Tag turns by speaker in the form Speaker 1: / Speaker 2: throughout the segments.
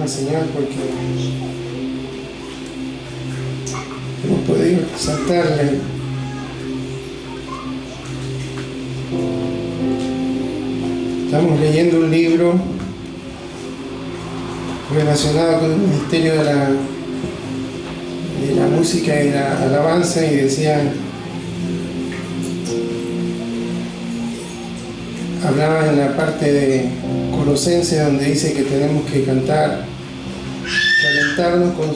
Speaker 1: al Señor porque hemos podido exaltarle. Estamos leyendo un libro relacionado con el ministerio de la música y la alabanza, y hablaba en la parte de Colosenses donde dice que tenemos que cantar, que alentarnos con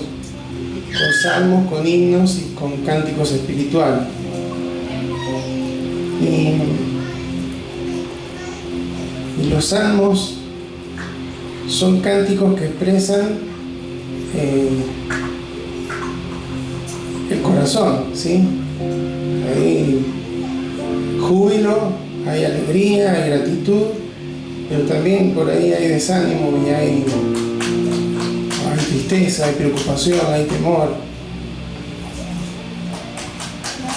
Speaker 1: salmos, con himnos y con cánticos espirituales. Y los salmos son cánticos que expresan el corazón, ¿sí? Hay júbilo, hay alegría, hay gratitud, pero también por ahí hay desánimo y hay tristeza, hay preocupación, hay temor.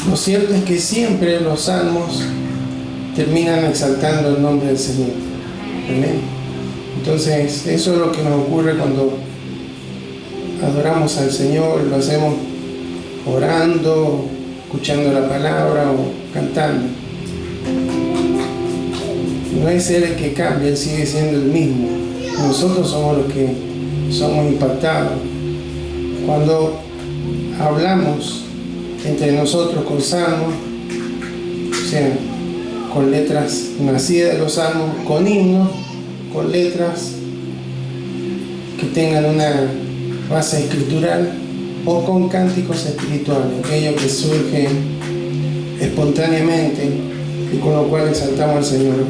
Speaker 1: Lo cierto es que siempre los salmos terminan exaltando el nombre del Señor. Amén. Entonces, eso es lo que nos ocurre cuando adoramos al Señor, lo hacemos orando, escuchando la palabra o cantando. No es Él el que cambia, Él sigue siendo el mismo. Nosotros somos los que somos impactados. Cuando hablamos entre nosotros con salmos, o sea, con letras nacidas de los salmos, con himnos, con letras que tengan una base escritural, o con cánticos espirituales, aquello que surge espontáneamente y con lo cual exaltamos al Señor.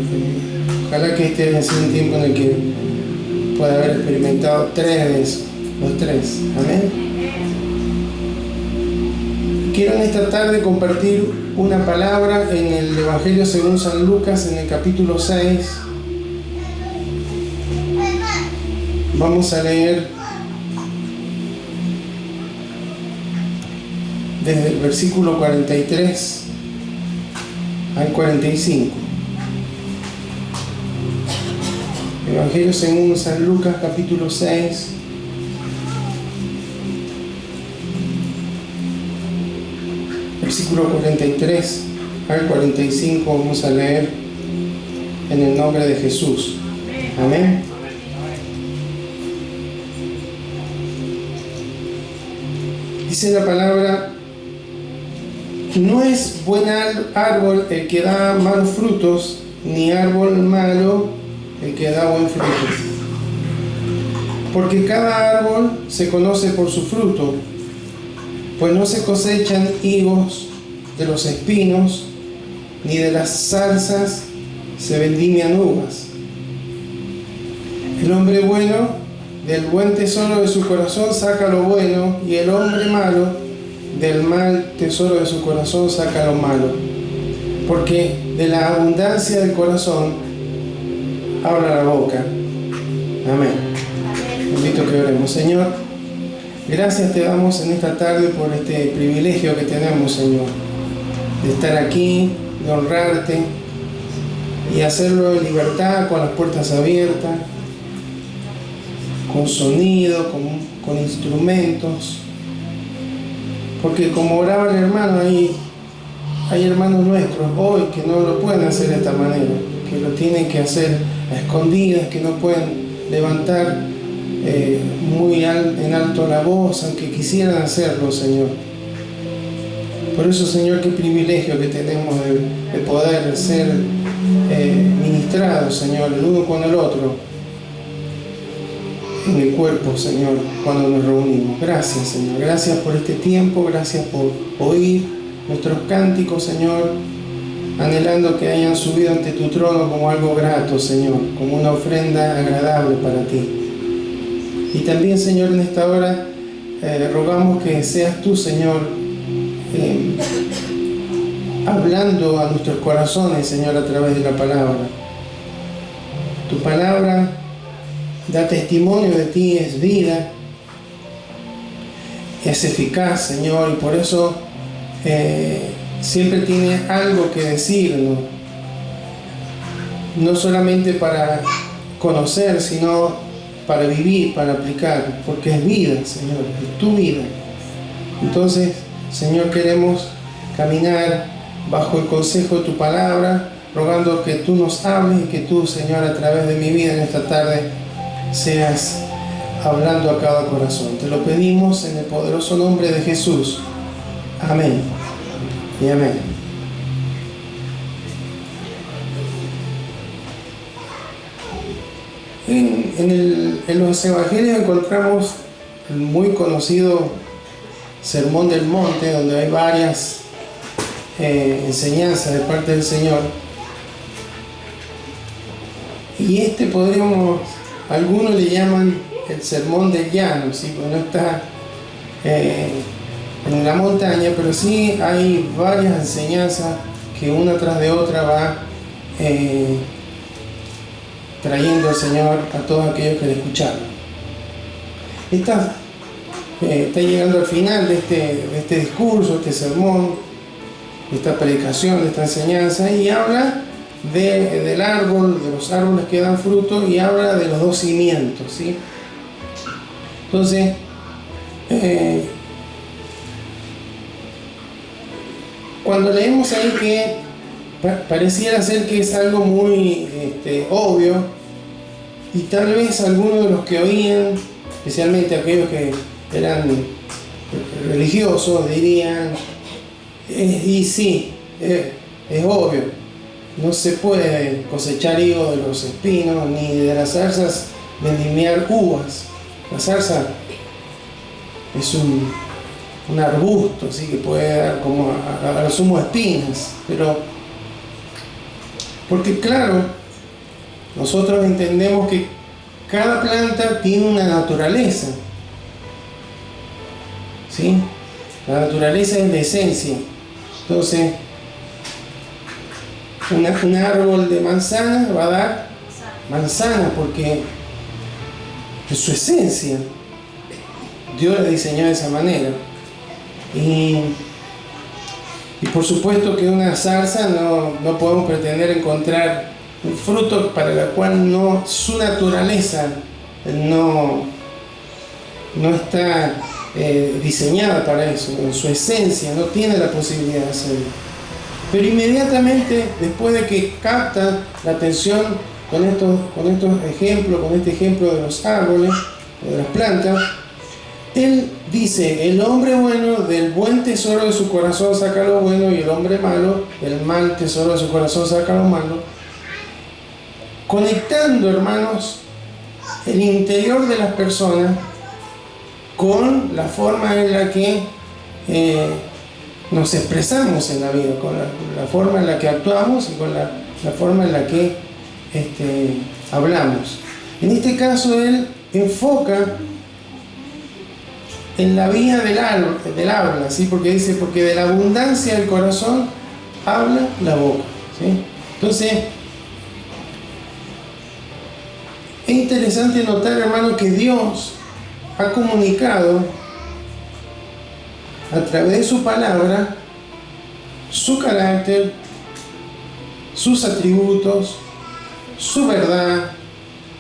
Speaker 1: Ojalá que este haya sido un tiempo en el que pueda haber experimentado tres de esos, los tres. Amén. Quiero en esta tarde compartir una palabra en el Evangelio según San Lucas, en el capítulo 6. Vamos a leer desde el versículo 43 al 45. Evangelio según San Lucas, capítulo 6, versículo 43 al 45. Vamos a leer en el nombre de Jesús. Amén. Dice la palabra: no es buen árbol el que da malos frutos, ni árbol malo el que da buen fruto. Porque cada árbol se conoce por su fruto, pues no se cosechan higos de los espinos, ni de las zarzas se vendimian uvas. El hombre bueno del buen tesoro de su corazón saca lo bueno, y el hombre malo del mal tesoro de su corazón saca lo malo. Porque de la abundancia del corazón habla la boca. Amén. Invito a que oremos. Señor, gracias te damos en esta tarde por este privilegio que tenemos, Señor, de estar aquí, de honrarte y hacerlo en libertad, con las puertas abiertas, con sonido, con instrumentos. Porque como oraba el hermano, hay hermanos nuestros hoy que no lo pueden hacer de esta manera, que lo tienen que hacer a escondidas, que no pueden levantar muy en alto la voz, aunque quisieran hacerlo, Señor. Por eso, Señor, qué privilegio que tenemos de poder ser ministrados, Señor, el uno con el otro, en el cuerpo, Señor, cuando nos reunimos. Gracias, Señor. Gracias por este tiempo. Gracias por oír nuestros cánticos, Señor, anhelando que hayan subido ante tu trono como algo grato, Señor, como una ofrenda agradable para ti. Y también, Señor, en esta hora rogamos que seas tú, Señor, hablando a nuestros corazones, Señor, a través de la palabra. Tu palabra da testimonio de ti, es vida, es eficaz, Señor, y por eso siempre tiene algo que decirnos, no solamente para conocer, sino para vivir, para aplicar, porque es vida, Señor, es tu vida. Entonces, Señor, queremos caminar bajo el consejo de tu palabra, rogando que tú nos hables y que tú, Señor, a través de mi vida en esta tarde, seas hablando a cada corazón. Te lo pedimos en el poderoso nombre de Jesús. Amén y amén. En los evangelios encontramos el muy conocido Sermón del Monte, donde hay varias enseñanzas de parte del Señor. Y algunos le llaman el Sermón del Llano, ¿sí? Porque no está en la montaña, pero sí hay varias enseñanzas que una tras de otra va trayendo al Señor a todos aquellos que le escucharon. Está llegando al final de este discurso, este sermón, de esta predicación, de esta enseñanza, y habla del árbol, de los árboles que dan fruto, y habla de los dos cimientos, ¿sí? Entonces, cuando leemos ahí que pareciera ser que es algo muy obvio, y tal vez algunos de los que oían, especialmente aquellos que eran religiosos, dirían, y sí, es obvio, no se puede cosechar higos de los espinos, ni de las zarzas vendimiar uvas. La zarza es un arbusto, ¿sí? Que puede dar como a lo sumo espinas, pero porque claro, nosotros entendemos que cada planta tiene una naturaleza, ¿sí? La naturaleza es de esencia. Entonces, un árbol de manzana va a dar manzana porque es su esencia. Dios la diseñó de esa manera. Y por supuesto que una zarza no podemos pretender encontrar un fruto para el cual su naturaleza no está diseñada para eso, en su esencia no tiene la posibilidad de hacerlo. Pero inmediatamente después de que capta la atención con estos ejemplos, con este ejemplo de los árboles, de las plantas, él dice: el hombre bueno del buen tesoro de su corazón saca lo bueno, y el hombre malo del mal tesoro de su corazón saca lo malo, conectando, hermanos, el interior de las personas con la forma en la que nos expresamos en la vida, con la forma en la que actuamos y con la forma en la que hablamos. En este caso él enfoca en la vía del habla, ¿sí? Porque dice, porque de la abundancia del corazón habla la boca, ¿sí? Entonces, es interesante notar, hermano, que Dios ha comunicado a través de su palabra su carácter, sus atributos, su verdad,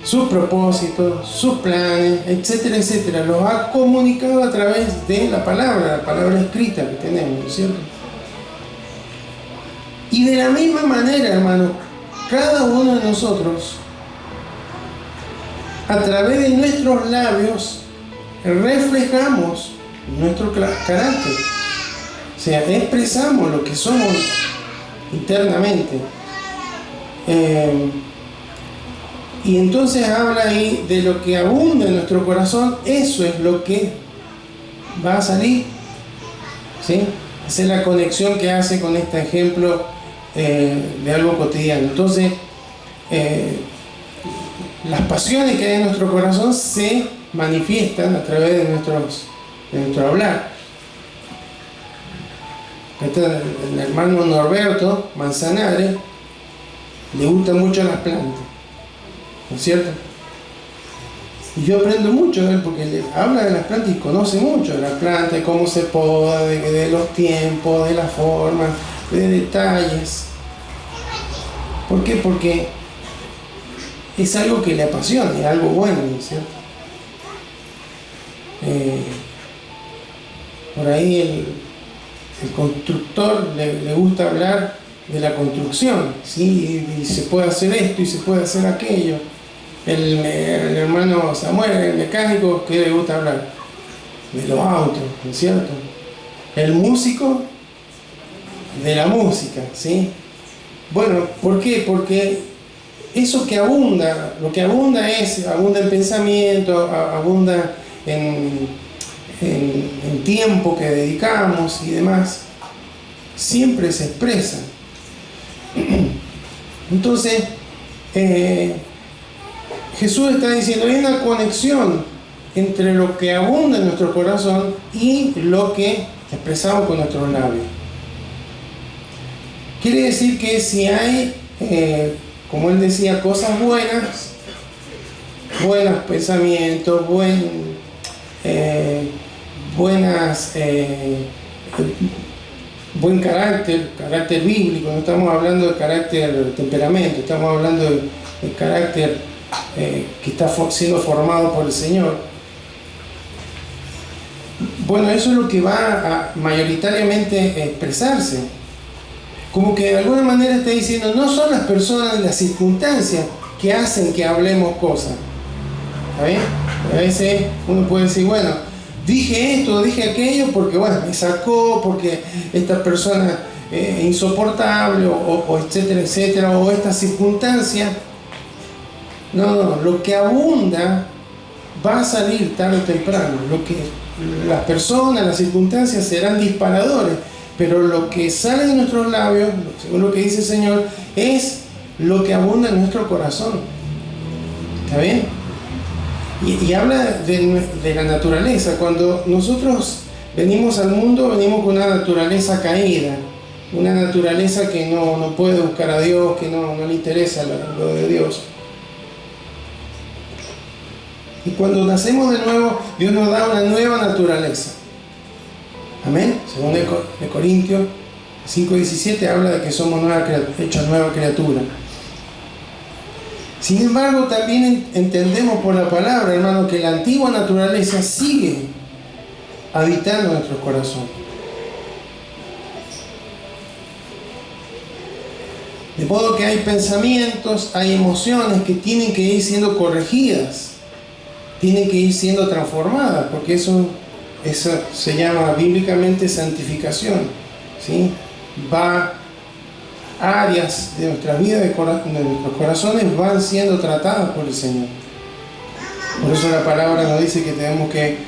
Speaker 1: sus propósitos, sus planes, etcétera, etcétera. Los ha comunicado a través de la palabra escrita que tenemos, ¿no es cierto? Y de la misma manera, hermano, cada uno de nosotros, a través de nuestros labios, reflejamos nuestro carácter. O sea, expresamos lo que somos internamente. Y entonces habla ahí de lo que abunda en nuestro corazón, eso es lo que va a salir, ¿sí? Esa es la conexión que hace con este ejemplo de algo cotidiano. Entonces, las pasiones que hay en nuestro corazón se manifiestan a través de nuestro hablar. El hermano Norberto Manzanares le gustan mucho las plantas, ¿no es cierto? Y yo aprendo mucho de él porque él habla de las plantas y conoce mucho de las plantas, de cómo se poda, de los tiempos, de la forma, de detalles. ¿Por qué? Porque es algo que le apasiona, es algo bueno, ¿no es cierto? Por ahí el constructor le gusta hablar de la construcción, ¿sí? Y se puede hacer esto y se puede hacer aquello. El hermano Samuel, el mecánico, ¿qué le gusta hablar? De los autos, ¿no es cierto? El músico, de la música, ¿sí? Bueno, ¿por qué? Porque eso que abunda, lo que abunda en pensamiento, abunda en tiempo que dedicamos y demás, siempre se expresa. Entonces, Jesús está diciendo, hay una conexión entre lo que abunda en nuestro corazón y lo que expresamos con nuestros labios. Quiere decir que si hay, como él decía, cosas buenos pensamientos, buen carácter bíblico, no estamos hablando de carácter temperamento, estamos hablando de carácter que está siendo formado por el Señor. Bueno, eso es lo que va a mayoritariamente expresarse. Como que de alguna manera está diciendo, no son las personas y las circunstancias que hacen que hablemos cosas. ¿Está bien? A veces uno puede decir, bueno, dije esto, dije aquello porque, bueno, me sacó, porque esta persona es insoportable, o etcétera, etcétera, o esta circunstancia. No, lo que abunda va a salir tarde o temprano. Lo que las personas, las circunstancias serán disparadores, pero lo que sale de nuestros labios, según lo que dice el Señor, es lo que abunda en nuestro corazón. ¿Está bien? Y habla de la naturaleza. Cuando nosotros venimos al mundo, venimos con una naturaleza caída, una naturaleza que no puede buscar a Dios, que no le interesa lo de Dios. Y cuando nacemos de nuevo, Dios nos da una nueva naturaleza. Amén. Según de Corintios 5:17 habla de que somos hechos nueva criatura. Sin embargo, también entendemos por la palabra, hermano, que la antigua naturaleza sigue habitando en nuestros corazones. De modo que hay pensamientos, hay emociones que tienen que ir siendo corregidas, tienen que ir siendo transformadas, porque eso se llama bíblicamente santificación, ¿sí? Áreas de nuestras vidas, de nuestros corazones, van siendo tratadas por el Señor. Por eso la palabra nos dice que tenemos que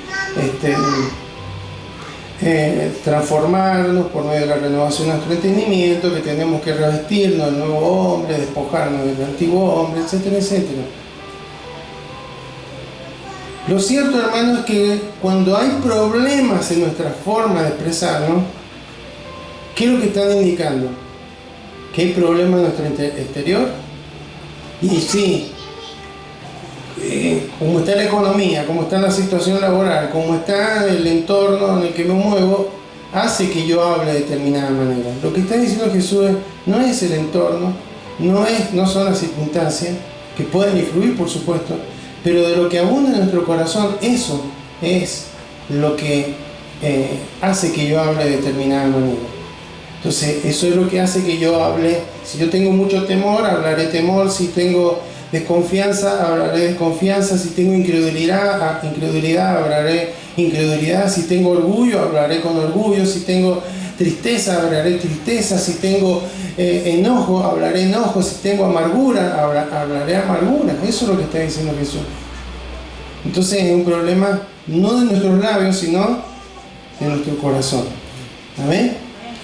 Speaker 1: transformarnos por medio de la renovación de nuestro entendimiento, que tenemos que revestirnos del nuevo hombre, despojarnos del antiguo hombre, etcétera, etcétera. Lo cierto, hermano, es que cuando hay problemas en nuestra forma de expresarnos, ¿qué es lo que están indicando? ¿Que hay problemas en nuestro exterior? Y sí, como está la economía, como está la situación laboral, como está el entorno en el que me muevo, hace que yo hable de determinada manera. Lo que está diciendo Jesús no es el entorno, no son las circunstancias, que pueden influir, por supuesto, pero de lo que abunda en nuestro corazón, eso es lo que hace que yo hable de determinada manera. Entonces, eso es lo que hace que yo hable. Si yo tengo mucho temor, hablaré temor. Si tengo desconfianza, hablaré desconfianza. Si tengo incredulidad, hablaré incredulidad. Si tengo orgullo, hablaré con orgullo. Si tengo tristeza, hablaré tristeza. Si tengo enojo, hablaré enojo. Si tengo amargura, hablaré amargura. Eso es lo que está diciendo Jesús. Entonces es un problema no de nuestros labios, sino de nuestro corazón. ¿Amén?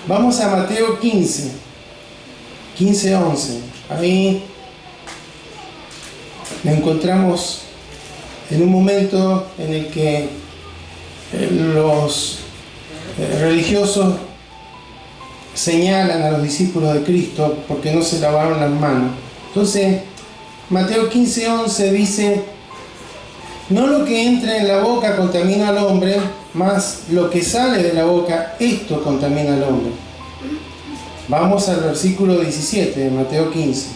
Speaker 1: Vamos a Mateo 15:11. Ahí nos encontramos en un momento en el que los religiosos señalan a los discípulos de Cristo porque no se lavaron las manos. Entonces, Mateo 15:11 dice: no lo que entra en la boca contamina al hombre, mas lo que sale de la boca, esto contamina al hombre. Vamos al versículo 17 de Mateo 15.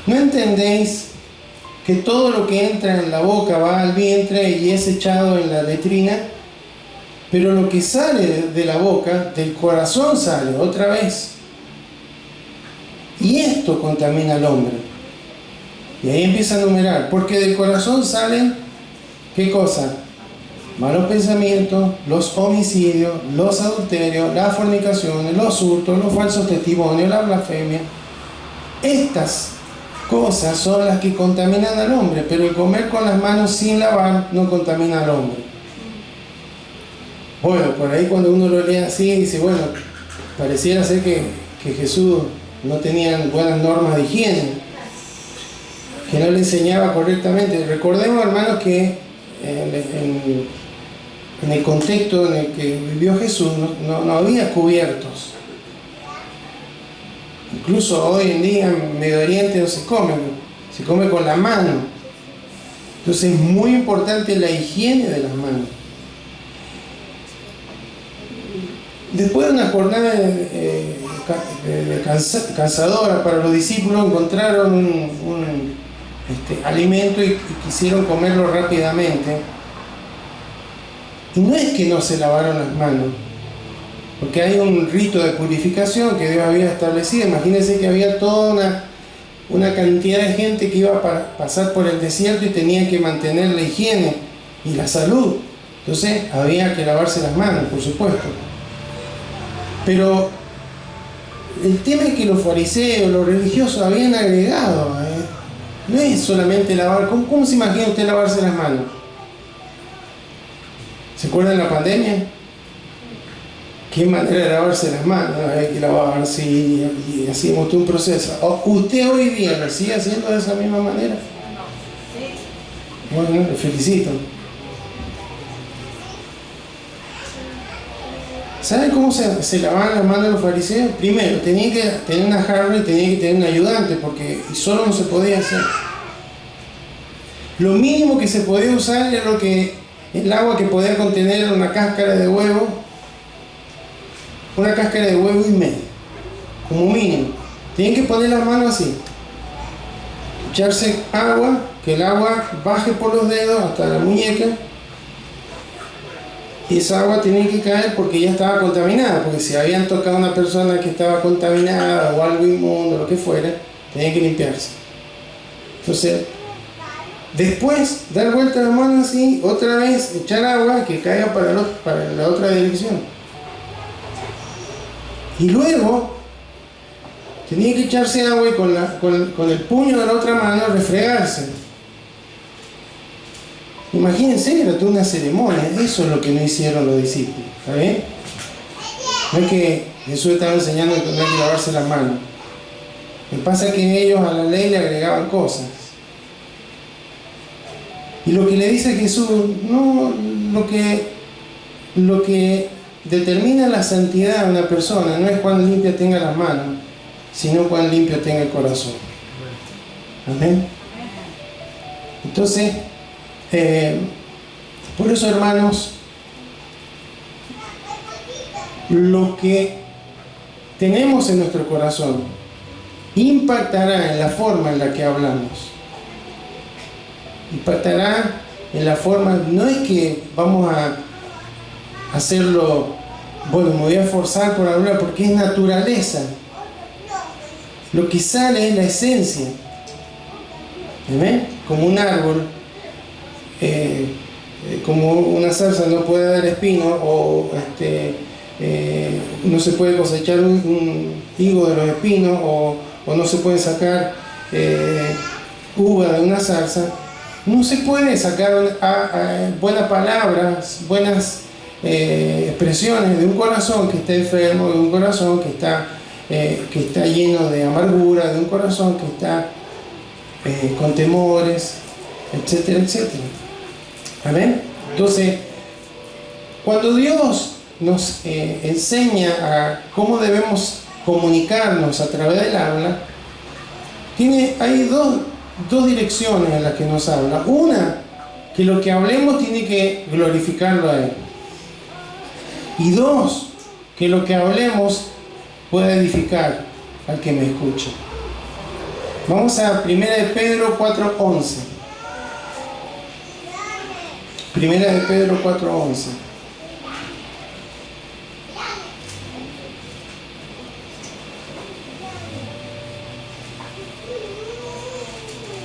Speaker 1: ¿No entendéis que todo lo que entra en la boca va al vientre y es echado en la letrina? Pero lo que sale de la boca, del corazón sale otra vez. Y esto contamina al hombre. Y ahí empieza a enumerar, porque del corazón salen, ¿qué cosa? Malos pensamientos, los homicidios, los adulterios, las fornicaciones, los hurtos, los falsos testimonios, la blasfemia. Estas cosas son las que contaminan al hombre, pero el comer con las manos sin lavar no contamina al hombre. Bueno, por ahí cuando uno lo lee así, dice, bueno, pareciera ser que Jesús no tenía buenas normas de higiene, que no le enseñaba correctamente. Recordemos, hermanos, que en el contexto en el que vivió Jesús no había cubiertos. Incluso hoy en día en Medio Oriente no se come con la mano. Entonces es muy importante la higiene de las manos. Después de una jornada cansadora para los discípulos, encontraron un alimento y quisieron comerlo rápidamente. Y no es que no se lavaron las manos, porque hay un rito de purificación que Dios había establecido. Imagínense que había toda una cantidad de gente que iba a pasar por el desierto y tenía que mantener la higiene y la salud. Entonces había que lavarse las manos, por supuesto. Pero el tema es que los fariseos, los religiosos habían agregado, no es solamente lavar. ¿Cómo se imagina usted lavarse las manos? ¿Se acuerdan de la pandemia? ¿Qué manera de lavarse las manos? Hay que lavarse y hacíamos todo un proceso. ¿Usted hoy día lo sigue haciendo de esa misma manera? Bueno, le felicito. ¿Saben cómo se lavaban las manos los fariseos? Primero, tenían que tener una jarra y tenían que tener un ayudante, porque solo no se podía hacer. Lo mínimo que se podía usar era el agua que podía contener una cáscara de huevo, y medio, como mínimo. Tienen que poner las manos así, echarse agua, que el agua baje por los dedos hasta la muñeca. Y esa agua tenía que caer porque ya estaba contaminada, porque si habían tocado a una persona que estaba contaminada o algo inmundo, lo que fuera, tenía que limpiarse. Entonces, después dar vuelta la mano así, otra vez echar agua que caiga para la otra dirección. Y luego tenía que echarse agua y con el puño de la otra mano refregarse. Imagínense, era toda una ceremonia. Eso es lo que no hicieron los discípulos. ¿Está bien? No es que Jesús estaba enseñando que no hay que lavarse las manos. Lo que pasa es que ellos a la ley le agregaban cosas. Y lo que le dice Jesús, no, lo que determina la santidad de una persona no es cuán limpia tenga las manos, sino cuán limpio tenga el corazón. Amén. Entonces, por eso, hermanos, lo que tenemos en nuestro corazón impactará en la forma en la que hablamos. Impactará en la forma, no es que vamos a hacerlo, bueno, me voy a esforzar por hablar, porque es naturaleza. Lo que sale es la esencia. ¿Ven? Como un árbol, como una zarza no puede dar espino, o no se puede cosechar un higo de los espinos, o no se puede sacar uva de una zarza. No se puede sacar buenas palabras, buenas expresiones de un corazón que está enfermo, de un corazón que está lleno de amargura, de un corazón que está con temores, etcétera, etcétera. Amén. Entonces, cuando Dios nos enseña a cómo debemos comunicarnos a través del habla, hay dos direcciones en las que nos habla. Una, que lo que hablemos tiene que glorificarlo a Él. Y dos, que lo que hablemos pueda edificar al que me escucha. Vamos a 1 de Pedro 4:11. 1 de Pedro 4:11.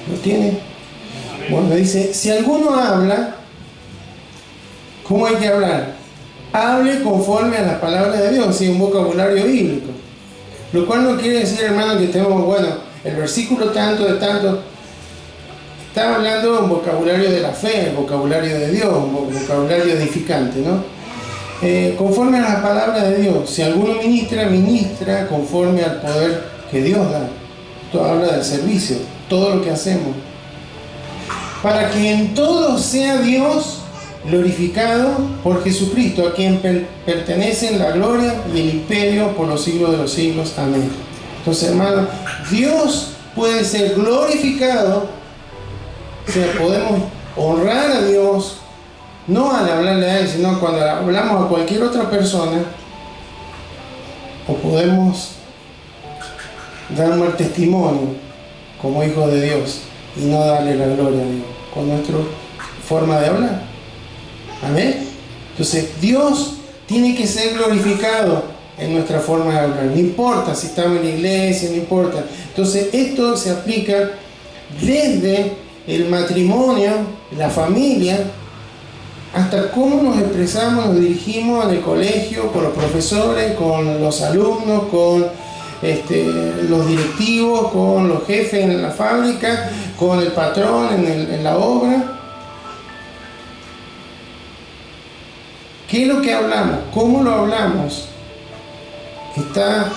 Speaker 1: ¿Lo tiene? Bueno, dice, si alguno habla, ¿cómo hay que hablar? Hable conforme a las palabras de Dios, ¿sí? Un vocabulario bíblico. Lo cual no quiere decir, hermano, que estemos, bueno, el versículo tanto de tanto. Está hablando de un vocabulario de la fe, el vocabulario de Dios, un vocabulario edificante, ¿no? Conforme a las palabras de Dios. Si alguno ministra conforme al poder que Dios da. Esto habla del servicio, todo lo que hacemos. Para que en todo sea Dios glorificado por Jesucristo, a quien pertenecen la gloria y el imperio por los siglos de los siglos. Amén. Entonces, hermano, Dios puede ser glorificado, o sea, podemos honrar a Dios, no al hablarle a Él, sino cuando hablamos a cualquier otra persona, o podemos dar un mal testimonio como hijos de Dios y no darle la gloria a Dios con nuestra forma de hablar. Amén. Entonces Dios tiene que ser glorificado en nuestra forma de hablar, no importa si estamos en la iglesia, no importa. Entonces esto se aplica desde el matrimonio, la familia, hasta cómo nos expresamos, nos dirigimos en el colegio, con los profesores, con los alumnos, con los directivos, con los jefes en la fábrica, con el patrón en la obra. ¿Qué es lo que hablamos? ¿Cómo lo hablamos? Está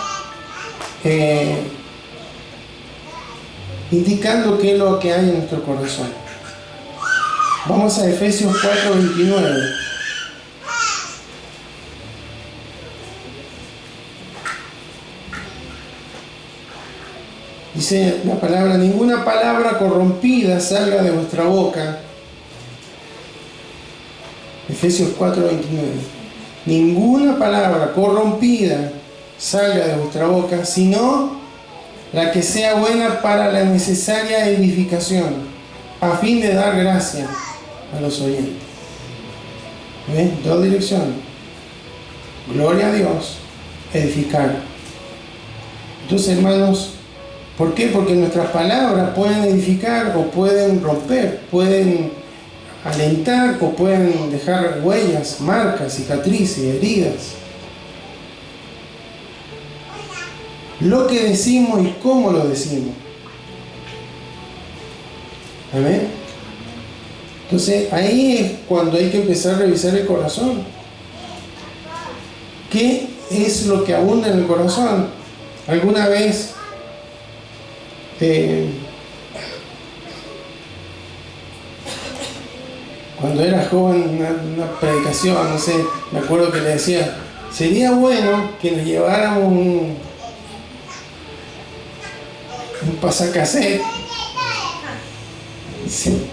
Speaker 1: indicando qué es lo que hay en nuestro corazón. Vamos a Efesios 4:29. Dice la palabra: ninguna palabra corrompida salga de vuestra boca. Efesios 4:29. Ninguna palabra corrompida salga de vuestra boca, sino la que sea buena para la necesaria edificación, a fin de dar gracia a los oyentes. ¿Ven? Dos direcciones. Gloria a Dios, edificar. Entonces, hermanos, ¿por qué? Porque nuestras palabras pueden edificar o pueden romper, pueden alentar o pueden dejar huellas, marcas, cicatrices, heridas. Lo que decimos y cómo lo decimos. Amén. Entonces ahí es cuando hay que empezar a revisar el corazón. ¿Qué es lo que abunda en el corazón? ¿Alguna vez cuando era joven, una predicación, no sé, me acuerdo que le decía, sería bueno que nos lleváramos un pasacassette? Sí,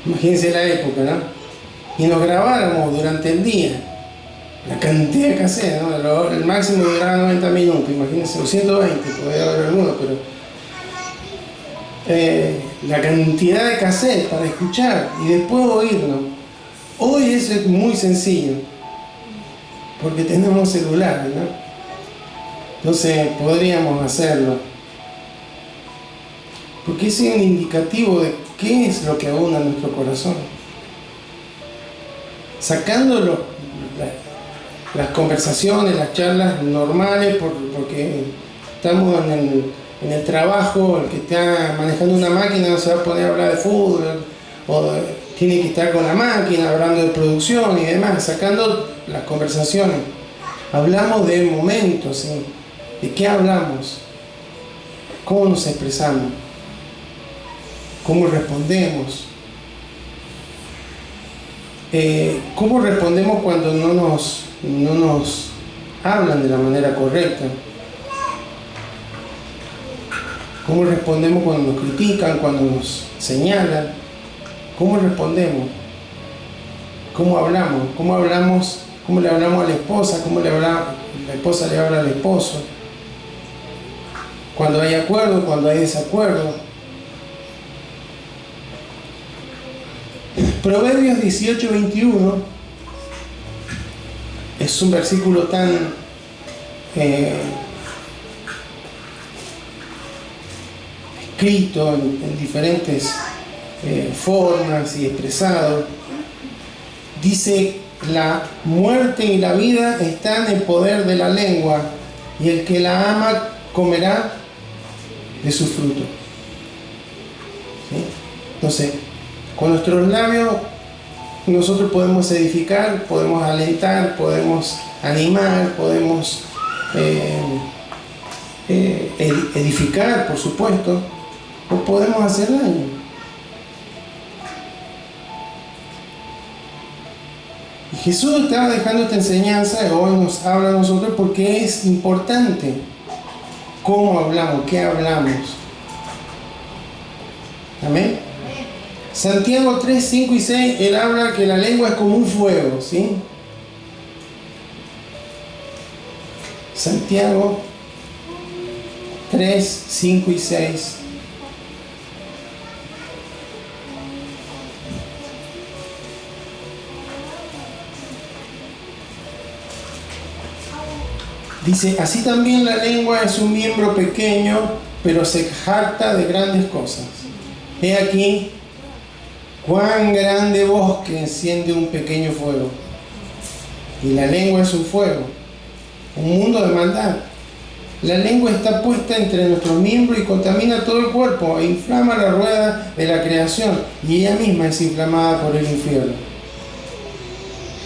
Speaker 1: imagínense la época, ¿no? Y nos grabáramos durante el día la cantidad de cassette, ¿no? El máximo duraba 90 minutos, imagínense, o 120, podría haber algunos, pero la cantidad de cassette para escuchar y después oírnos. Hoy eso es muy sencillo, porque tenemos celulares, ¿no? Entonces podríamos hacerlo, porque es un indicativo de qué es lo que abunda en nuestro corazón. Sacando las conversaciones, las charlas normales, porque estamos en el trabajo, el que está manejando una máquina no se va a poner a hablar de fútbol, o tiene que estar con la máquina hablando de producción y demás, sacando las conversaciones. Hablamos de momentos, ¿sí? ¿De qué hablamos? ¿Cómo nos expresamos? ¿Cómo respondemos? ¿Cómo respondemos cuando no nos hablan de la manera correcta? ¿Cómo respondemos cuando nos critican, cuando nos señalan? ¿Cómo respondemos? ¿Cómo hablamos? ¿Cómo hablamos? ¿Cómo le hablamos a la esposa? ¿Cómo la esposa le habla al esposo? Cuando hay acuerdo, cuando hay desacuerdo. Proverbios 18:21 es un versículo tan escrito en diferentes formas y expresado. Dice: la muerte y la vida están en el poder de la lengua, y el que la ama comerá de su fruto. ¿Sí? Entonces, con nuestros labios nosotros podemos edificar, podemos alentar, podemos animar, podemos edificar, por supuesto, o podemos hacer daño. Y Jesús estaba dejando esta enseñanza y hoy nos habla a nosotros porque es importante cómo hablamos, qué hablamos. Amén. Santiago 3, 5 y 6, él habla que la lengua es como un fuego, ¿sí? Santiago 3, 5 y 6. Dice: así también la lengua es un miembro pequeño, pero se jacta de grandes cosas. He aquí cuán grande bosque enciende un pequeño fuego. Y la lengua es un fuego, un mundo de maldad. La lengua está puesta entre nuestros miembros y contamina todo el cuerpo e inflama la rueda de la creación, y ella misma es inflamada por el infierno.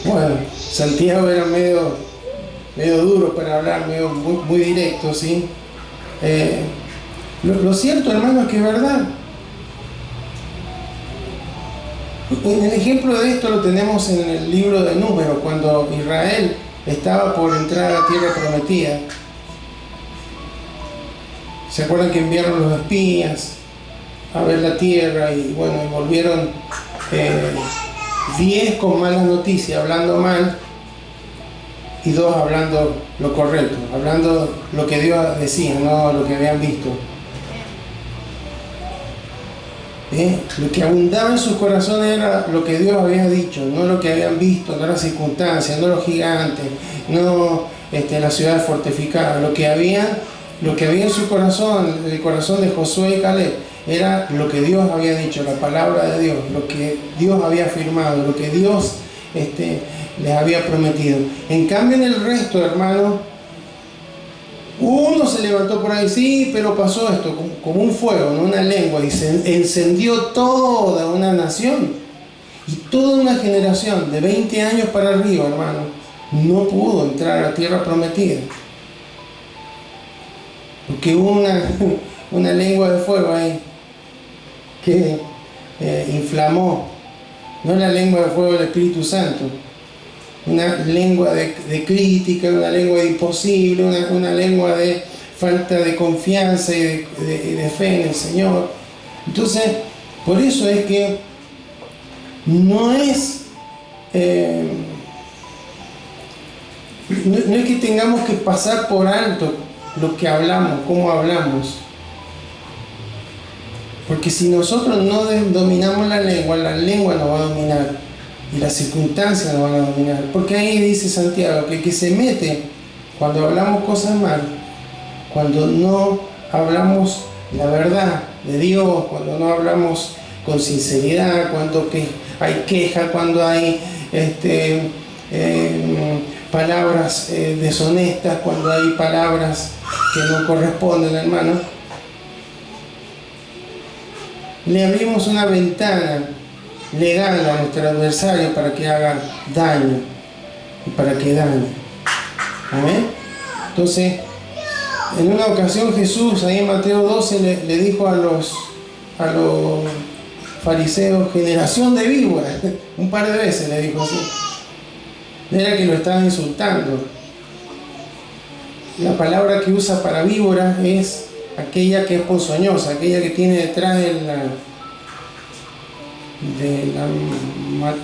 Speaker 1: Bueno, Santiago era medio duro para hablar, muy directo, ¿sí? Lo cierto, hermano, es que es verdad. El ejemplo de esto lo tenemos en el libro de Números, cuando Israel estaba por entrar a la tierra prometida. ¿Se acuerdan que enviaron los espías a ver la tierra? Y bueno, y volvieron 10 con malas noticias, hablando mal, y 2 hablando lo correcto, hablando lo que Dios decía, no lo que habían visto. Lo que abundaba en sus corazones era lo que Dios había dicho, no lo que habían visto, no las circunstancias, no los gigantes, no la ciudad fortificada. Lo que había en su corazón, el corazón de Josué y Caleb, era lo que Dios había dicho, la palabra de Dios, lo que Dios había afirmado, lo que Dios les había prometido. En cambio, en el resto, hermano, uno se levantó por ahí, sí, pero pasó esto, como un fuego, ¿no? Una lengua, y se encendió toda una nación y toda una generación de 20 años para arriba, hermano, no pudo entrar a la tierra prometida, porque hubo una lengua de fuego ahí que inflamó, no la lengua de fuego del Espíritu Santo, una lengua de crítica, una lengua de imposible, una lengua de falta de confianza y de fe en el Señor. Entonces, por eso es que no es que tengamos que pasar por alto lo que hablamos, cómo hablamos. Porque si nosotros no dominamos la lengua nos va a dominar. Y las circunstancias nos van a dominar. Porque ahí dice Santiago que el que se mete cuando hablamos cosas mal, cuando no hablamos la verdad de Dios, cuando no hablamos con sinceridad, cuando hay queja, cuando hay palabras deshonestas, cuando hay palabras que no corresponden, hermano, le abrimos una ventana legal a nuestro adversario para que haga daño y para que dañe. Amén. Entonces, en una ocasión Jesús, ahí en Mateo 12, le dijo a los fariseos: generación de víboras. Un par de veces le dijo así. Era que lo estaban insultando. La palabra que usa para víbora es aquella que es ponzoñosa, aquella que tiene detrás de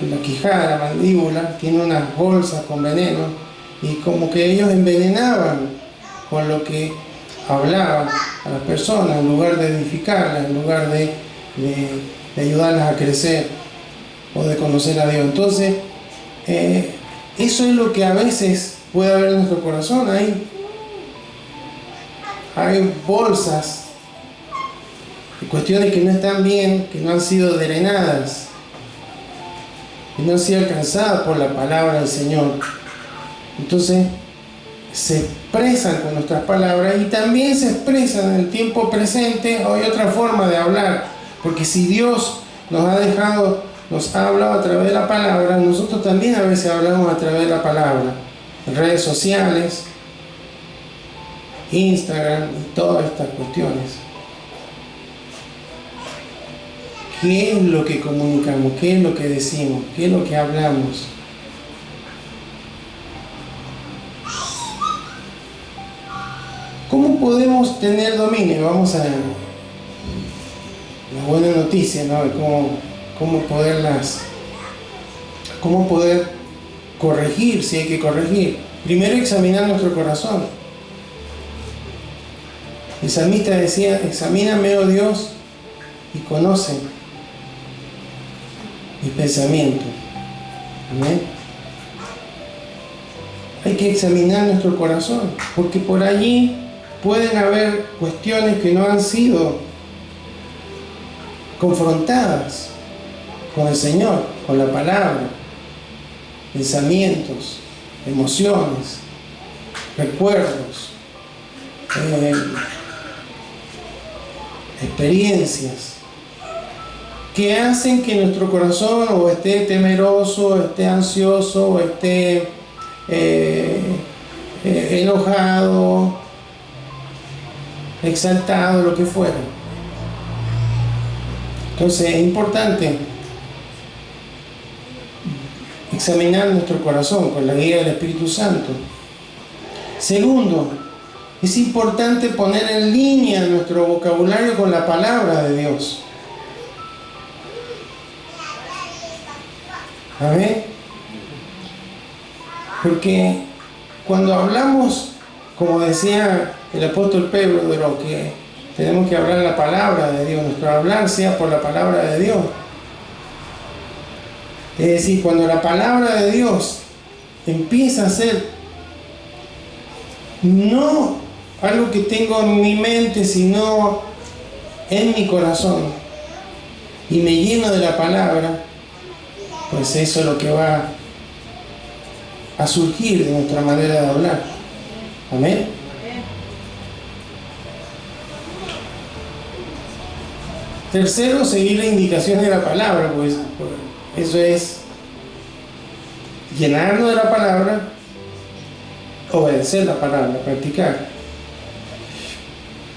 Speaker 1: la quijada, la mandíbula, tiene unas bolsas con veneno, y como que ellos envenenaban con lo que hablaban a las personas, en lugar de edificarlas, en lugar de ayudarlas a crecer. o de conocer a Dios. Entonces, eso es lo que a veces puede haber en nuestro corazón. Hay bolsas, cuestiones que no están bien, que no han sido drenadas, que no han sido alcanzadas por la palabra del Señor. Entonces, se expresan con nuestras palabras y también se expresan en el tiempo presente. Hay otra forma de hablar, porque si Dios nos ha hablado a través de la palabra, nosotros también a veces hablamos a través de la palabra, en redes sociales, Instagram y todas estas cuestiones. ¿Qué es lo que comunicamos? ¿Qué es lo que decimos? ¿Qué es lo que hablamos? ¿Cómo podemos tener dominio? Vamos a la buena noticia, ¿no? Cómo poder corregir, si hay que corregir. Primero, examinar nuestro corazón. El salmista decía: examíname, oh Dios, y conoce mis pensamientos. ¿Amén? Hay que examinar nuestro corazón, porque por allí pueden haber cuestiones que no han sido confrontadas con el Señor, con la palabra, pensamientos, emociones, recuerdos, experiencias que hacen que nuestro corazón o esté temeroso, o esté ansioso, o esté enojado, exaltado, lo que fuera. Entonces es importante examinar nuestro corazón con la guía del Espíritu Santo. Segundo, es importante poner en línea nuestro vocabulario con la palabra de Dios. Amén. Porque cuando hablamos, como decía el apóstol Pedro, de lo que tenemos que hablar la palabra de Dios, nuestro hablar sea por la palabra de Dios. Es decir, cuando la palabra de Dios empieza a ser no algo que tengo en mi mente, sino en mi corazón, y me lleno de la palabra, pues eso es lo que va a surgir de nuestra manera de hablar. Amén. Tercero, seguir la indicación de la palabra, pues eso es llenarnos de la palabra, obedecer la palabra, practicar.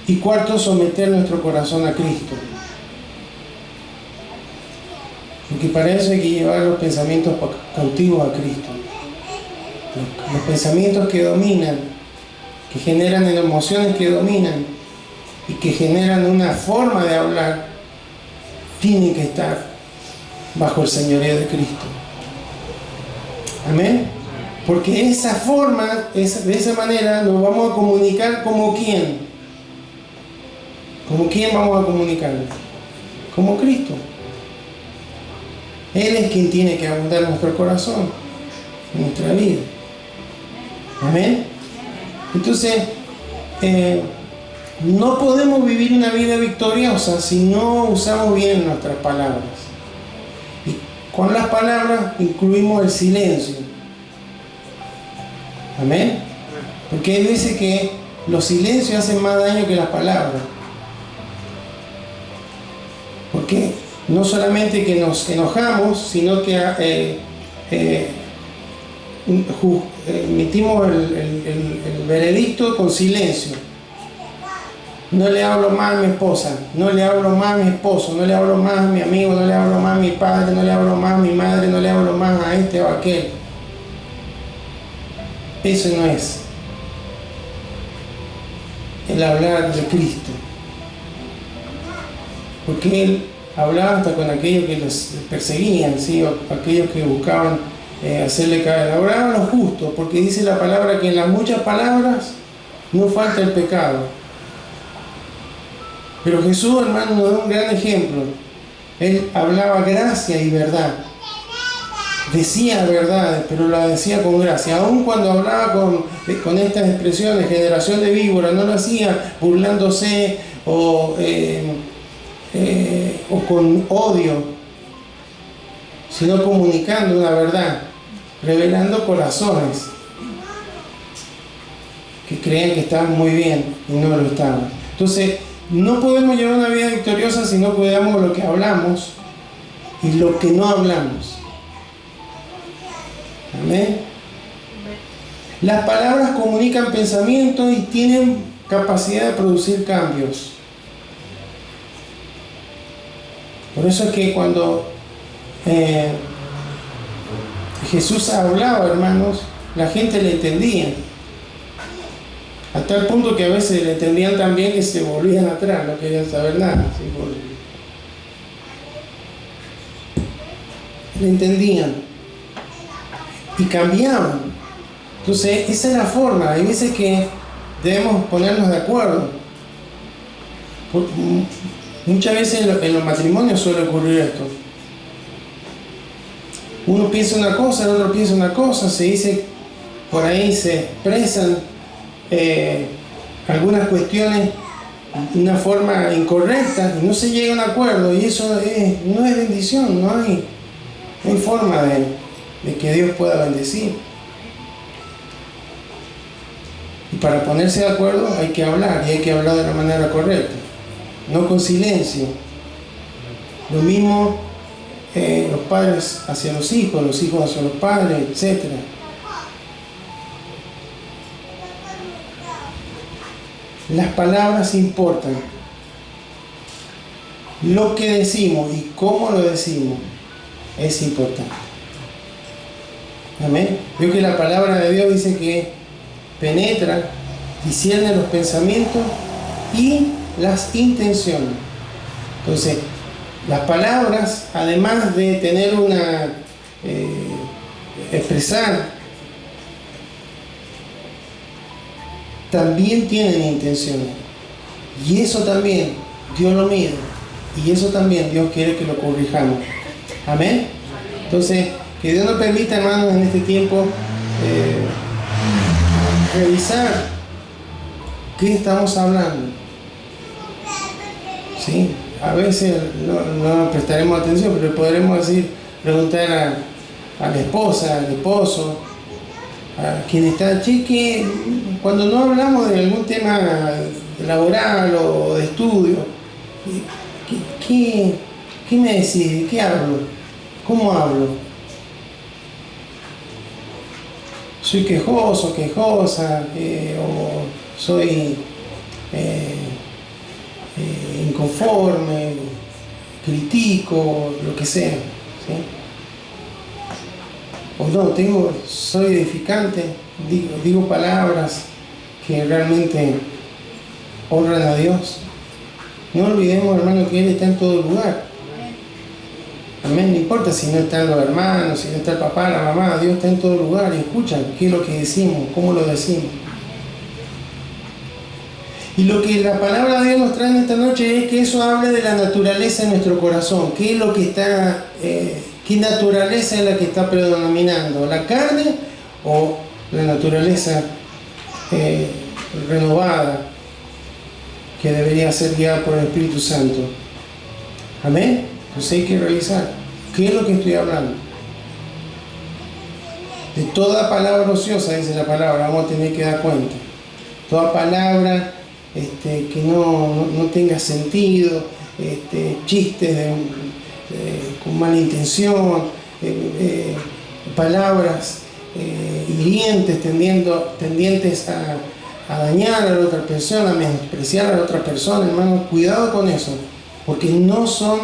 Speaker 1: Y cuarto, someter nuestro corazón a Cristo. Porque para eso hay que llevar los pensamientos cautivos a Cristo. Los pensamientos que dominan, que generan emociones que dominan y que generan una forma de hablar, tienen que estar bajo el señorío de Cristo. Amén. Porque esa forma, de esa manera, nos vamos a comunicar como quién. ¿Como quién vamos a comunicar? Como Cristo. Él es quien tiene que abundar en nuestro corazón, en nuestra vida. Amén. Entonces, no podemos vivir una vida victoriosa si no usamos bien nuestras palabras. Y con las palabras incluimos el silencio. Amén. Porque hay veces que los silencios hacen más daño que las palabras. Porque no solamente que nos enojamos, sino que emitimos el veredicto con silencio. No le hablo más a mi esposa, no le hablo más a mi esposo, no le hablo más a mi amigo, no le hablo más a mi padre, no le hablo más a mi madre, no le hablo más a este o a aquel. Eso no es el hablar de Cristo. Porque Él hablaba hasta con aquellos que los perseguían, ¿sí? O aquellos que buscaban hacerle caer. Hablaba a los justos, porque dice la palabra que en las muchas palabras no falta el pecado. Pero Jesús, hermano, nos da un gran ejemplo. Él hablaba gracia y verdad. decía verdades, pero la decía con gracia. Aun cuando hablaba con estas expresiones, generación de víbora, no lo hacía burlándose o con odio, sino comunicando una verdad, revelando corazones que creían que estaban muy bien y no lo estaban. Entonces, no podemos llevar una vida victoriosa si no cuidamos lo que hablamos y lo que no hablamos. Amén. Las palabras comunican pensamientos y tienen capacidad de producir cambios. Por eso es que cuando Jesús hablaba, hermanos, la gente le entendía. A tal punto que a veces le entendían tan bien que se volvían atrás, no querían saber nada. Le entendían y cambiaban. Entonces, esa es la forma. Hay veces que debemos ponernos de acuerdo. Muchas veces en los matrimonios suele ocurrir esto. Uno piensa una cosa, el otro piensa una cosa, se dice, por ahí se expresan algunas cuestiones de una forma incorrecta y no se llega a un acuerdo, y eso no es bendición, no hay forma de que Dios pueda bendecir. Y para ponerse de acuerdo hay que hablar, y hay que hablar de la manera correcta, no con silencio. Lo mismo los padres hacia los hijos hacia los padres, etc. Las palabras importan. Lo que decimos y cómo lo decimos es importante. Amén. Veo que la palabra de Dios dice que penetra, discierne los pensamientos y las intenciones. Entonces, las palabras, además de tener expresar, también tienen intenciones. Y eso también Dios lo mide. Y eso también Dios quiere que lo corrijamos. Amén. Entonces, que Dios nos permita, hermanos, en este tiempo revisar qué estamos hablando. ¿Sí? A veces no prestaremos atención, pero podremos preguntar a la esposa, al esposo, a quien está, que cuando no hablamos de algún tema laboral o de estudio, ¿qué me decís? ¿Qué hablo? ¿Cómo hablo? ¿Soy quejoso, quejosa? ¿O soy inconforme? ¿Critico? Lo que sea, ¿sí? O no, soy edificante, digo palabras que realmente honran a Dios. No olvidemos, hermano, que Él está en todo lugar. Amén. No importa si no están los hermanos, si no está el papá, la mamá, Dios está en todo lugar y escuchan qué es lo que decimos, cómo lo decimos. Y lo que la palabra de Dios nos trae en esta noche es que eso hable de la naturaleza de nuestro corazón. ¿Qué es lo que está, qué naturaleza es la que está predominando? ¿La carne o la naturaleza renovada que debería ser guiada por el Espíritu Santo? Amén. Entonces hay que revisar qué es lo que estoy hablando. De toda palabra ociosa, dice la palabra, vamos a tener que dar cuenta. Toda palabra que no tenga sentido, chistes con mala intención, palabras hirientes, tendientes a dañar a la otra persona, a menospreciar a la otra persona. Hermano, cuidado con eso, porque no son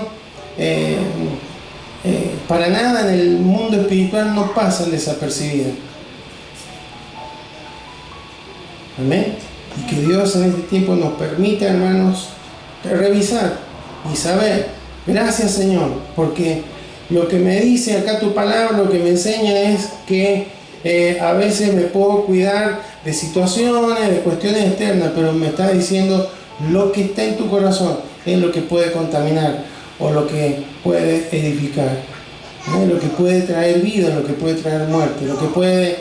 Speaker 1: para nada en el mundo espiritual, no pasan desapercibidas. Amén. Y que Dios en este tiempo nos permita, hermanos, revisar y saber. Gracias, Señor, porque lo que me dice acá tu palabra, lo que me enseña es que a veces me puedo cuidar de situaciones, de cuestiones externas, pero me está diciendo lo que está en tu corazón es lo que puede contaminar o lo que puede edificar. lo que puede traer vida, lo que puede traer muerte, lo que puede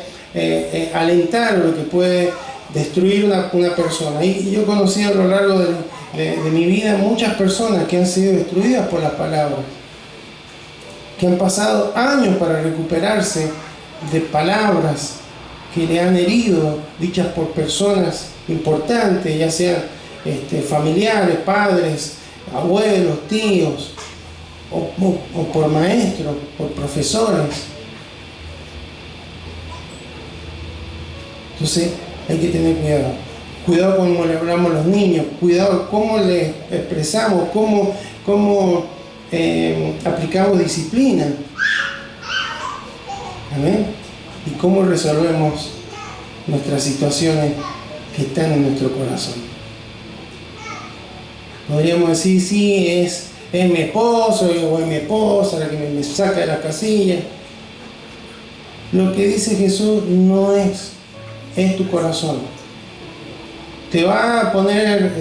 Speaker 1: alentar, lo que puede destruir una persona. Y yo he conocido a lo largo de mi vida muchas personas que han sido destruidas por las palabras, que han pasado años para recuperarse de palabras que le han herido, dichas por personas importantes, ya sean familiares, padres, abuelos, tíos, o por maestros, por profesores. Entonces hay que tener cuidado. Cuidado cómo le hablamos a los niños, cuidado cómo les expresamos, cómo aplicamos disciplina. Amén. Y cómo resolvemos nuestras situaciones que están en nuestro corazón. Podríamos decir, sí, es mi esposo o es mi esposa la que me saca de la casilla. Lo que dice Jesús no es tu corazón. Te va a poner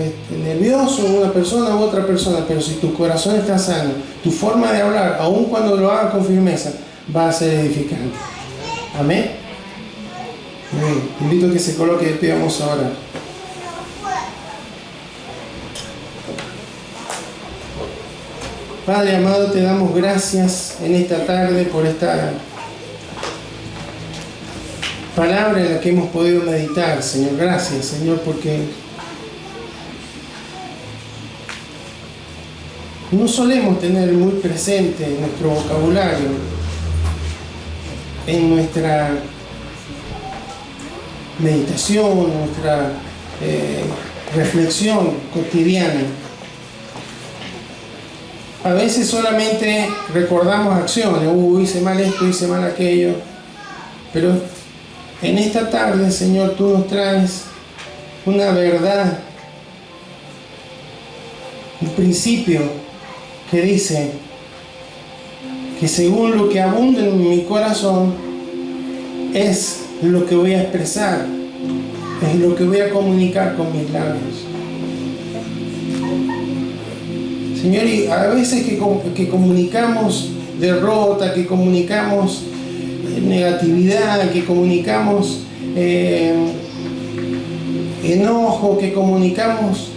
Speaker 1: nervioso una persona u otra persona, pero si tu corazón está sano, tu forma de hablar, aun cuando lo hagas con firmeza, va a ser edificante. Amén. Bien. Invito a que se coloque de pie, vamos a orar. Padre amado, te damos gracias en esta tarde por esta palabra en la que hemos podido meditar, Señor. Gracias, Señor, porque no solemos tener muy presente en nuestro vocabulario, en nuestra meditación, nuestra reflexión cotidiana. A veces solamente recordamos acciones, hice mal esto, hice mal aquello, pero en esta tarde, Señor, tú nos traes una verdad, un principio que dice que según lo que abunda en mi corazón es lo que voy a expresar, es lo que voy a comunicar con mis labios. Señor, y a veces que comunicamos derrota, que comunicamos negatividad, que comunicamos enojo, que comunicamos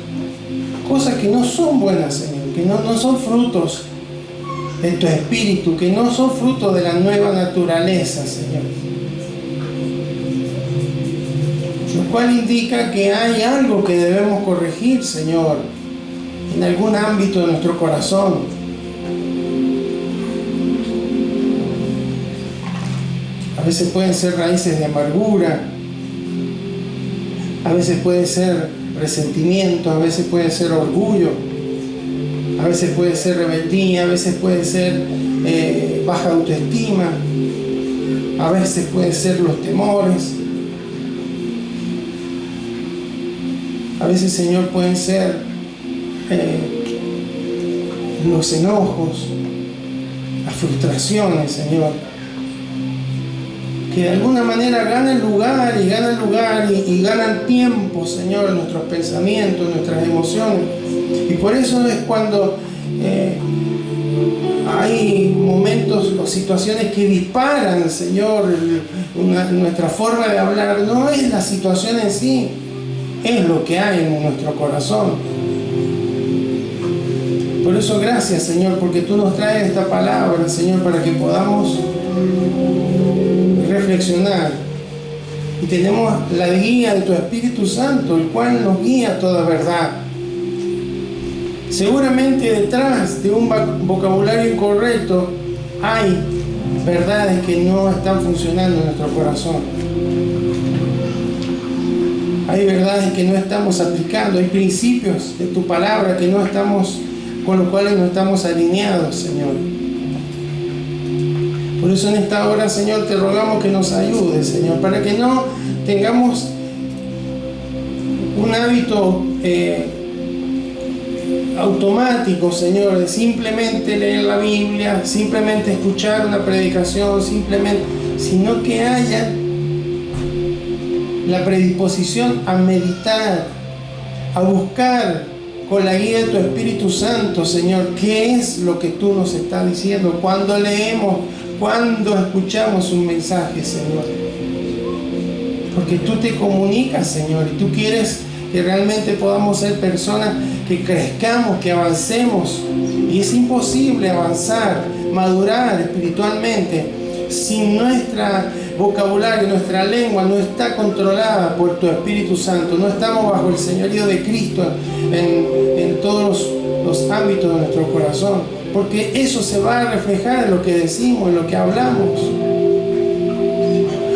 Speaker 1: cosas que no son buenas, Señor, que no son frutos de tu espíritu, que no son frutos de la nueva naturaleza, Señor. Lo cual indica que hay algo que debemos corregir, Señor, en algún ámbito de nuestro corazón. A veces pueden ser raíces de amargura, a veces puede ser resentimiento, a veces puede ser orgullo, a veces puede ser rebeldía, a veces puede ser baja autoestima, a veces pueden ser los temores, a veces, Señor, pueden ser los enojos, las frustraciones, Señor, que de alguna manera ganan lugar y ganan tiempo, Señor, en nuestros pensamientos, en nuestras emociones. Y por eso es cuando hay momentos o situaciones que disparan, Señor, nuestra forma de hablar. No es la situación en sí, es lo que hay en nuestro corazón. Por eso gracias, Señor, porque tú nos traes esta palabra, Señor, para que podamos reflexionar. Y tenemos la guía de tu Espíritu Santo, el cual nos guía a toda verdad. Seguramente detrás de un vocabulario incorrecto hay verdades que no están funcionando en nuestro corazón. Hay verdades que no estamos aplicando, hay principios de tu palabra que no estamos, con los cuales no estamos alineados, Señor. Por eso en esta hora, Señor, te rogamos que nos ayudes, Señor, para que no tengamos un hábito automático, Señor, de simplemente leer la Biblia, simplemente escuchar una predicación, sino que haya la predisposición a meditar, a buscar con la guía de tu Espíritu Santo, Señor, qué es lo que tú nos estás diciendo cuando leemos, cuando escuchamos un mensaje, Señor. Porque tú te comunicas, Señor, y tú quieres que realmente podamos ser personas que crezcamos, que avancemos. Y es imposible avanzar, madurar espiritualmente si nuestro vocabulario, nuestra lengua no está controlada por tu Espíritu Santo. No estamos bajo el señorío de Cristo en todos los ámbitos de nuestro corazón. Porque eso se va a reflejar en lo que decimos, en lo que hablamos.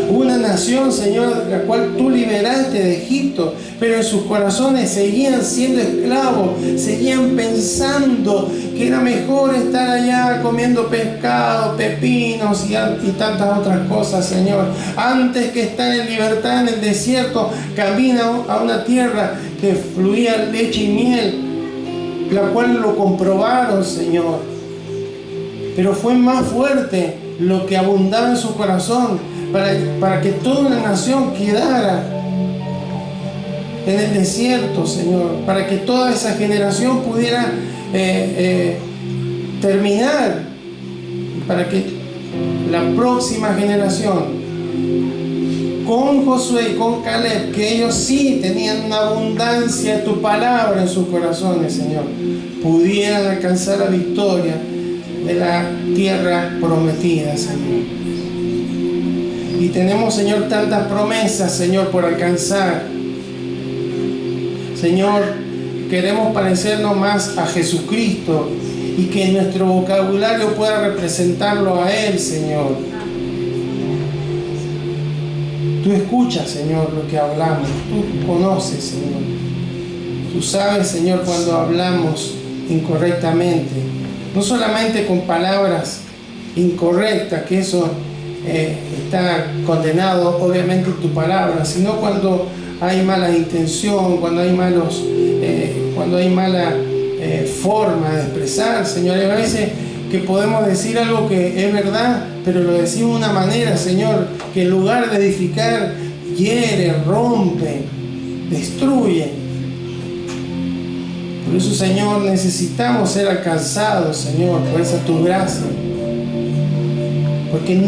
Speaker 1: Una nación, Señor, la cual tú liberaste de Egipto, pero en sus corazones seguían siendo esclavos, seguían pensando que era mejor estar allá comiendo pescado, pepinos y tantas otras cosas, Señor. Antes que estar en libertad en el desierto, camina a una tierra que fluía leche y miel, la cual lo comprobaron, Señor. Pero fue más fuerte lo que abundaba en su corazón, para que toda una nación quedara en el desierto, Señor, para que toda esa generación pudiera terminar, para que la próxima generación, con Josué y con Caleb, que ellos sí tenían una abundancia de tu palabra en sus corazones, Señor, pudieran alcanzar la victoria de la tierra prometida, Señor. Y tenemos, Señor, tantas promesas, Señor, por alcanzar. Señor, queremos parecernos más a Jesucristo y que nuestro vocabulario pueda representarlo a Él, Señor. Tú escuchas, Señor, lo que hablamos. Tú conoces, Señor. Tú sabes, Señor, cuando hablamos incorrectamente. No solamente con palabras incorrectas, que eso está condenado obviamente en tu palabra, sino cuando hay mala intención, cuando hay mala forma de expresar, Señor. Hay veces que podemos decir algo que es verdad, pero lo decimos de una manera, Señor, que en lugar de edificar, hiere, rompe, destruye. Por eso, Señor, necesitamos ser alcanzados, Señor, por esa tu gracia. Porque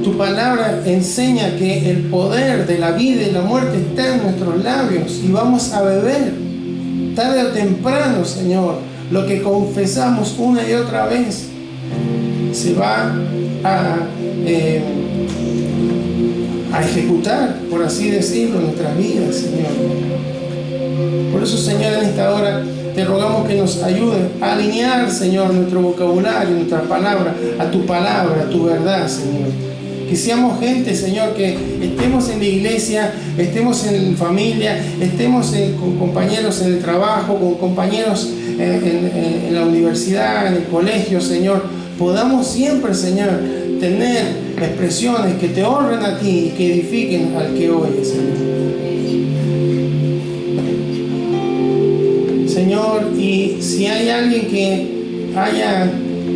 Speaker 1: tu palabra enseña que el poder de la vida y la muerte está en nuestros labios y vamos a beber tarde o temprano, Señor. Lo que confesamos una y otra vez se va a ejecutar, por así decirlo, en nuestras vidas, Señor. Por eso, Señor, en esta hora te rogamos que nos ayudes a alinear, Señor, nuestro vocabulario, nuestra palabra, a tu verdad, Señor. Que seamos gente, Señor, que estemos en la iglesia, estemos en familia, estemos con compañeros en el trabajo, con compañeros en la universidad, en el colegio, Señor. Podamos siempre, Señor, tener expresiones que te honren a ti y que edifiquen al que oye, Señor. Señor, y si hay alguien que haya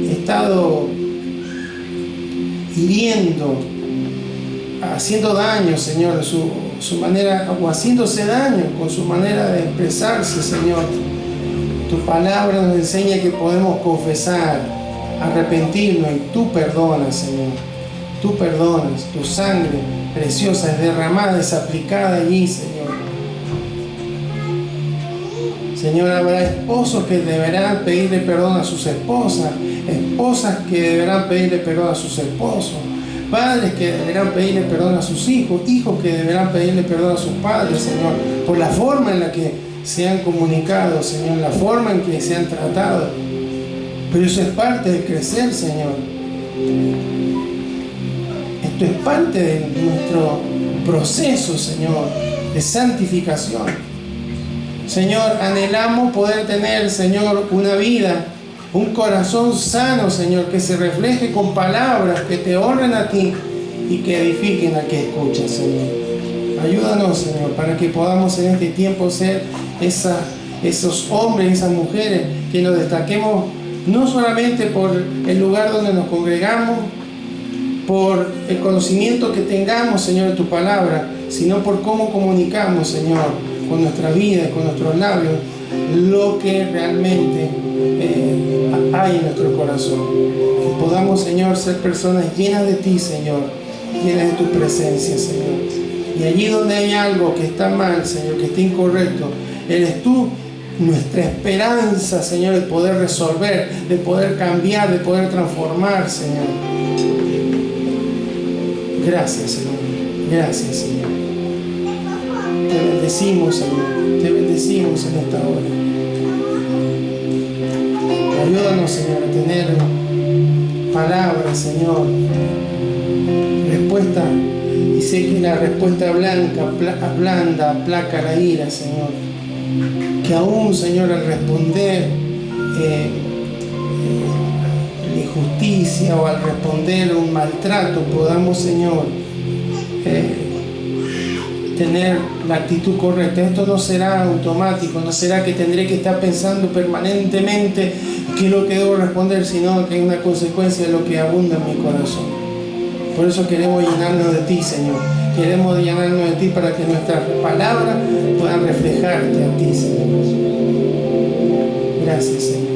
Speaker 1: estado hiriendo, haciendo daño, Señor, su manera, o haciéndose daño con su manera de expresarse, Señor, tu palabra nos enseña que podemos confesar, arrepentirnos, y tú perdonas, Señor. Tú perdonas, tu sangre preciosa es derramada, es aplicada allí, Señor. Señor, habrá esposos que deberán pedirle perdón a sus esposas, esposas que deberán pedirle perdón a sus esposos, padres que deberán pedirle perdón a sus hijos, hijos que deberán pedirle perdón a sus padres, Señor, por la forma en la que se han comunicado, Señor, la forma en que se han tratado. Pero eso es parte de crecer, Señor. Esto es parte de nuestro proceso, Señor, de santificación. Señor, anhelamos poder tener, Señor, una vida, un corazón sano, Señor, que se refleje con palabras que te honren a ti y que edifiquen al que escucha, Señor. Ayúdanos, Señor, para que podamos en este tiempo ser esos hombres, esas mujeres, que nos destaquemos no solamente por el lugar donde nos congregamos, por el conocimiento que tengamos, Señor, de tu palabra, sino por cómo comunicamos, Señor, con nuestra vida, con nuestros labios, lo que realmente hay en nuestro corazón. Que podamos, Señor, ser personas llenas de ti, Señor, llenas de tu presencia, Señor. Y allí donde hay algo que está mal, Señor, que está incorrecto, eres tú nuestra esperanza, Señor, de poder resolver, de poder cambiar, de poder transformar, Señor. Gracias, Señor. Gracias, Señor. Te bendecimos, Señor. Te bendecimos en esta hora. Ayúdanos, Señor, a tener palabras, Señor. Respuesta. Y sé que la respuesta blanda aplaca la ira, Señor. Que aún, Señor, al responder la injusticia o al responder un maltrato, podamos, Señor, tener la actitud correcta. Esto no será automático, no será que tendré que estar pensando permanentemente qué es lo que debo responder, sino que es una consecuencia de lo que abunda en mi corazón. Por eso queremos llenarnos de ti, Señor. Queremos llenarnos de ti para que nuestras palabras puedan reflejarte a ti, Señor. Gracias, Señor.